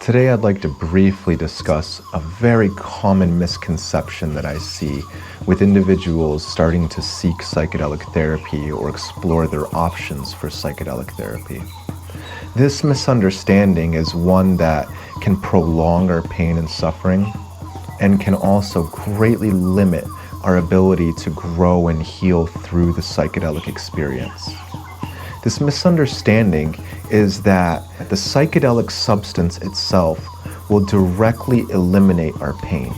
Today I'd like to briefly discuss a very common misconception that I see with individuals starting to seek psychedelic therapy or explore their options for psychedelic therapy. This misunderstanding is one that can prolong our pain and suffering and can also greatly limit our ability to grow and heal through the psychedelic experience. This misunderstanding is that the psychedelic substance itself will directly eliminate our pain,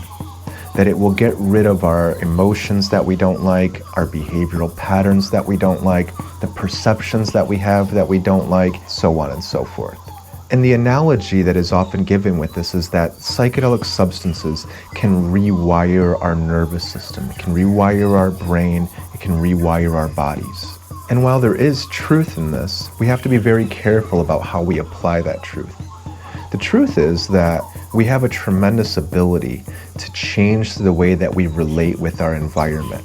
that it will get rid of our emotions that we don't like, our behavioral patterns that we don't like, the perceptions that we have that we don't like, so on and so forth. And the analogy that is often given with this is that psychedelic substances can rewire our nervous system, it can rewire our brain, it can rewire our bodies. And while there is truth in this, we have to be very careful about how we apply that truth. The truth is that we have a tremendous ability to change the way that we relate with our environment.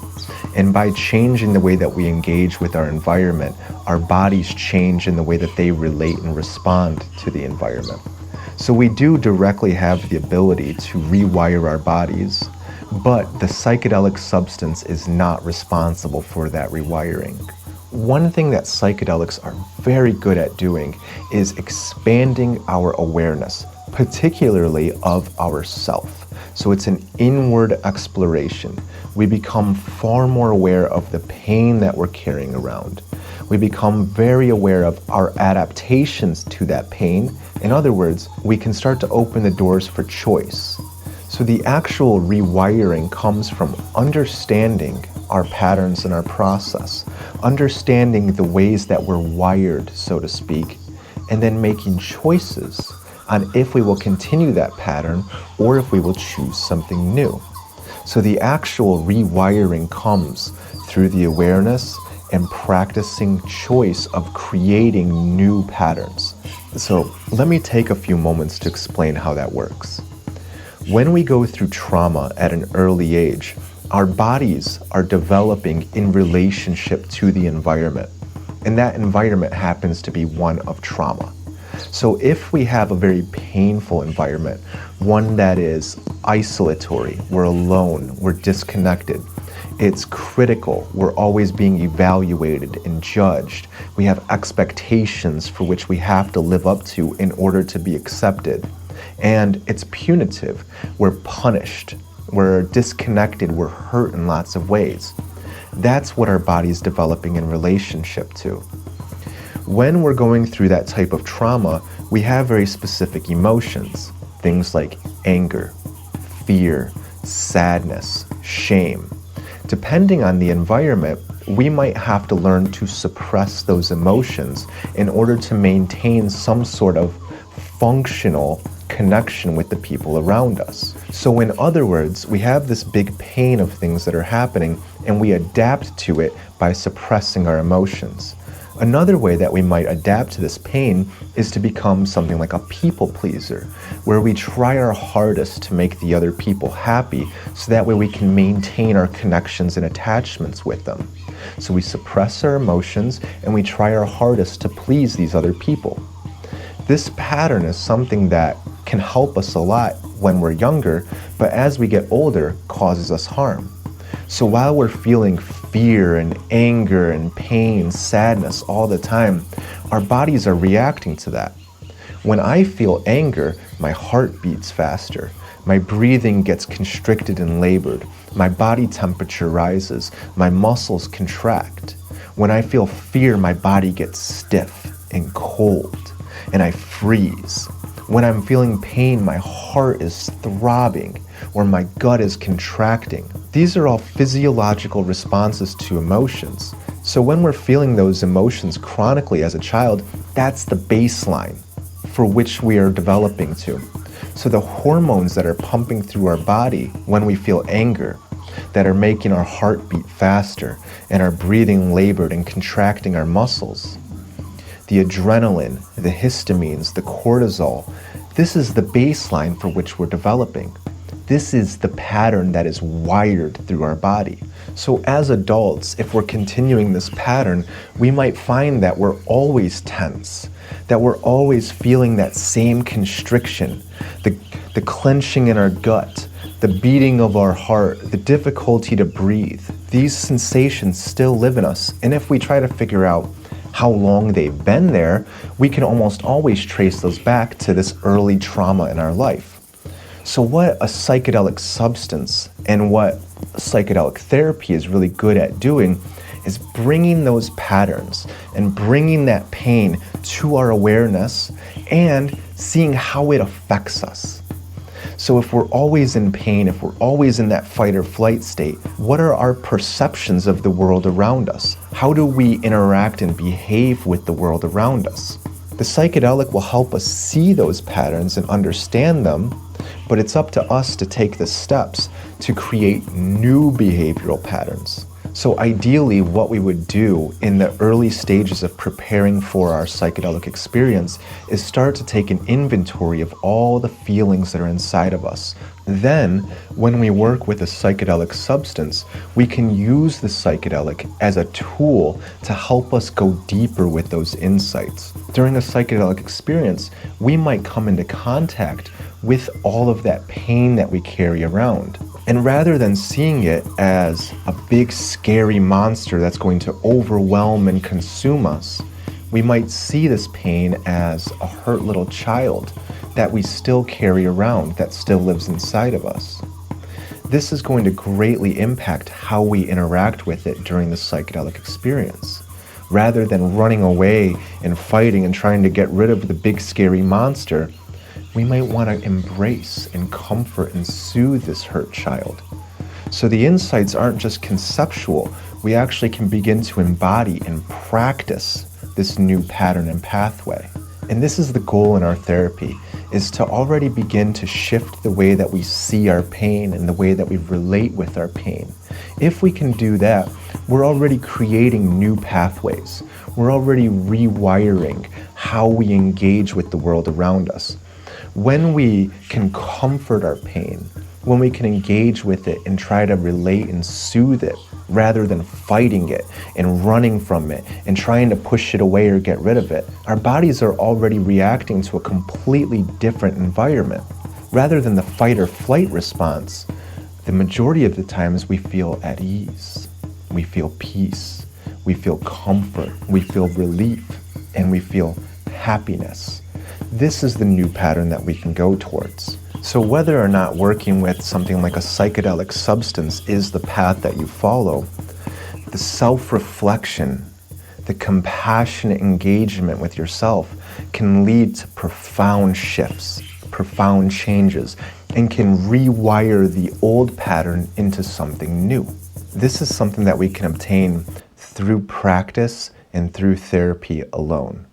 And by changing the way that we engage with our environment, our bodies change in the way that they relate and respond to the environment. So we do directly have the ability to rewire our bodies, but the psychedelic substance is not responsible for that rewiring. One thing that psychedelics are very good at doing is expanding our awareness, particularly of ourself. So it's an inward exploration. We become far more aware of the pain that we're carrying around. We become very aware of our adaptations to that pain. In other words, we can start to open the doors for choice. So the actual rewiring comes from understanding our patterns and our process, understanding the ways that we're wired, so to speak, and then making choices on if we will continue that pattern or if we will choose something new. So the actual rewiring comes through the awareness and practicing choice of creating new patterns. So let me take a few moments to explain how that works. When we go through trauma at an early age, our bodies are developing in relationship to the environment, and that environment happens to be one of trauma. So if we have a very painful environment, one that is isolatory, we're alone, we're disconnected, it's critical, we're always being evaluated and judged, we have expectations for which we have to live up to in order to be accepted, and it's punitive, we're punished, we're disconnected, we're hurt in lots of ways. That's what our body's developing in relationship to. When we're going through that type of trauma, we have very specific emotions, things like anger, fear, sadness, shame. Depending on the environment, we might have to learn to suppress those emotions in order to maintain some sort of functional connection with the people around us. So in other words, we have this big pain of things that are happening and we adapt to it by suppressing our emotions. Another way that we might adapt to this pain is to become something like a people pleaser, where we try our hardest to make the other people happy so that way we can maintain our connections and attachments with them. So we suppress our emotions and we try our hardest to please these other people. This pattern is something that can help us a lot when we're younger, but as we get older, causes us harm. So while we're feeling fear and anger and pain, sadness all the time, our bodies are reacting to that. When I feel anger, my heart beats faster, my breathing gets constricted and labored, my body temperature rises, my muscles contract. When I feel fear, my body gets stiff and cold, and I freeze. When I'm feeling pain, my heart is throbbing or my gut is contracting. These are all physiological responses to emotions. So when we're feeling those emotions chronically as a child, that's the baseline for which we are developing to. So the hormones that are pumping through our body when we feel anger, that are making our heart beat faster and our breathing labored and contracting our muscles, the adrenaline, the histamines, the cortisol, this is the baseline for which we're developing. This is the pattern that is wired through our body. So as adults, if we're continuing this pattern, we might find that we're always tense, that we're always feeling that same constriction, the clenching in our gut, the beating of our heart, the difficulty to breathe. These sensations still live in us, and if we try to figure out how long they've been there, we can almost always trace those back to this early trauma in our life. So what a psychedelic substance and what psychedelic therapy is really good at doing is bringing those patterns and bringing that pain to our awareness and seeing how it affects us. So if we're always in pain, if we're always in that fight or flight state, what are our perceptions of the world around us? How do we interact and behave with the world around us? The psychedelic will help us see those patterns and understand them, but it's up to us to take the steps to create new behavioral patterns. So ideally, what we would do in the early stages of preparing for our psychedelic experience is start to take an inventory of all the feelings that are inside of us. Then, when we work with a psychedelic substance, we can use the psychedelic as a tool to help us go deeper with those insights. During a psychedelic experience, we might come into contact with all of that pain that we carry around. And rather than seeing it as a big scary monster that's going to overwhelm and consume us, we might see this pain as a hurt little child that we still carry around, that still lives inside of us. This is going to greatly impact how we interact with it during the psychedelic experience. Rather than running away and fighting and trying to get rid of the big scary monster, we might want to embrace and comfort and soothe this hurt child. So the insights aren't just conceptual, we actually can begin to embody and practice this new pattern and pathway. And this is the goal in our therapy, is to already begin to shift the way that we see our pain and the way that we relate with our pain. If we can do that, we're already creating new pathways. We're already rewiring how we engage with the world around us. When we can comfort our pain, when we can engage with it and try to relate and soothe it, rather than fighting it and running from it and trying to push it away or get rid of it, our bodies are already reacting to a completely different environment. Rather than the fight or flight response, the majority of the times we feel at ease, we feel peace, we feel comfort, we feel relief, and we feel happiness. This is the new pattern that we can go towards. So whether or not working with something like a psychedelic substance is the path that you follow, the self-reflection, the compassionate engagement with yourself can lead to profound shifts, profound changes, and can rewire the old pattern into something new. This is something that we can obtain through practice and through therapy alone.